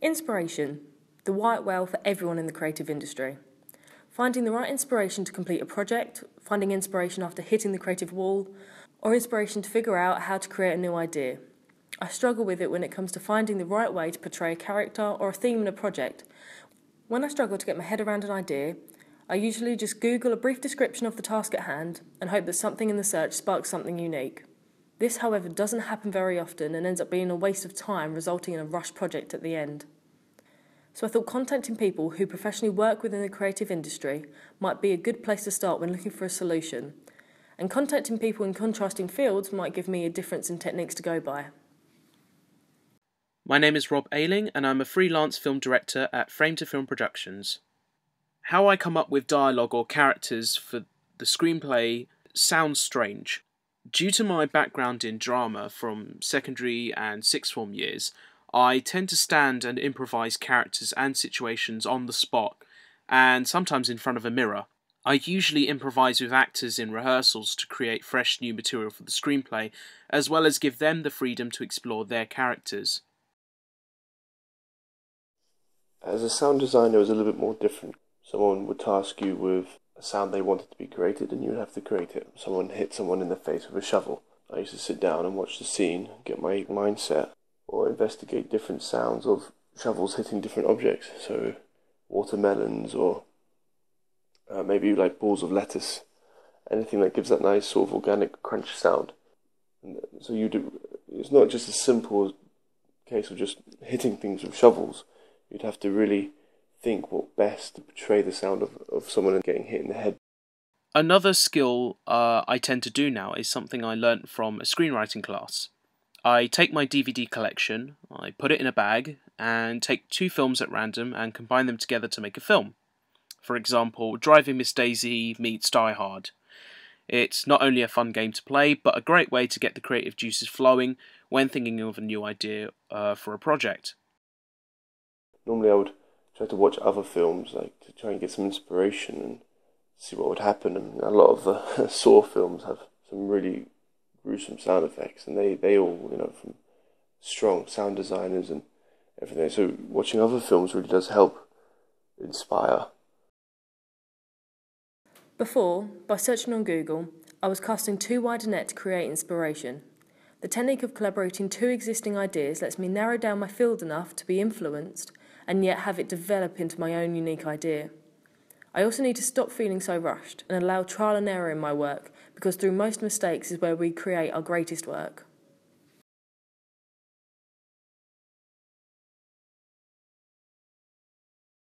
Inspiration, the white whale for everyone in the creative industry. Finding the right inspiration to complete a project, finding inspiration after hitting the creative wall, or inspiration to figure out how to create a new idea. I struggle with it when it comes to finding the right way to portray a character or a theme in a project. When I struggle to get my head around an idea, I usually just Google a brief description of the task at hand and hope that something in the search sparks something unique. This, however, doesn't happen very often and ends up being a waste of time, resulting in a rushed project at the end. So I thought contacting people who professionally work within the creative industry might be a good place to start when looking for a solution. And contacting people in contrasting fields might give me a difference in techniques to go by. My name is Rob Ayling and I'm a freelance film director at Frame to Film Productions. How I come up with dialogue or characters for the screenplay sounds strange. Due to my background in drama from secondary and sixth form years, I tend to stand and improvise characters and situations on the spot, and sometimes in front of a mirror. I usually improvise with actors in rehearsals to create fresh new material for the screenplay, as well as give them the freedom to explore their characters. As a sound designer, it was a little bit more different. Someone would task you with a sound they wanted to be created and you would have to create it. Someone hit someone in the face with a shovel. I used to sit down and watch the scene, get my mindset, or investigate different sounds of shovels hitting different objects. So watermelons or maybe like balls of lettuce. Anything that gives that nice sort of organic crunch sound. And so it's not just a simple case of just hitting things with shovels. You'd have to really think what best to portray the sound of someone getting hit in the head. Another skill I tend to do now is something I learnt from a screenwriting class. I take my DVD collection, I put it in a bag, and take 2 films at random and combine them together to make a film. For example, Driving Miss Daisy meets Die Hard. It's not only a fun game to play, but a great way to get the creative juices flowing when thinking of a new idea for a project. Normally I would try to watch other films, like to try and get some inspiration and see what would happen. And a lot of the Saw films have some really gruesome sound effects, and they all, from strong sound designers and everything. So watching other films really does help inspire. Before, by searching on Google, I was casting too wide a net to create inspiration. The technique of collaborating 2 existing ideas lets me narrow down my field enough to be influenced and yet have it develop into my own unique idea. I also need to stop feeling so rushed and allow trial and error in my work, because through most mistakes is where we create our greatest work.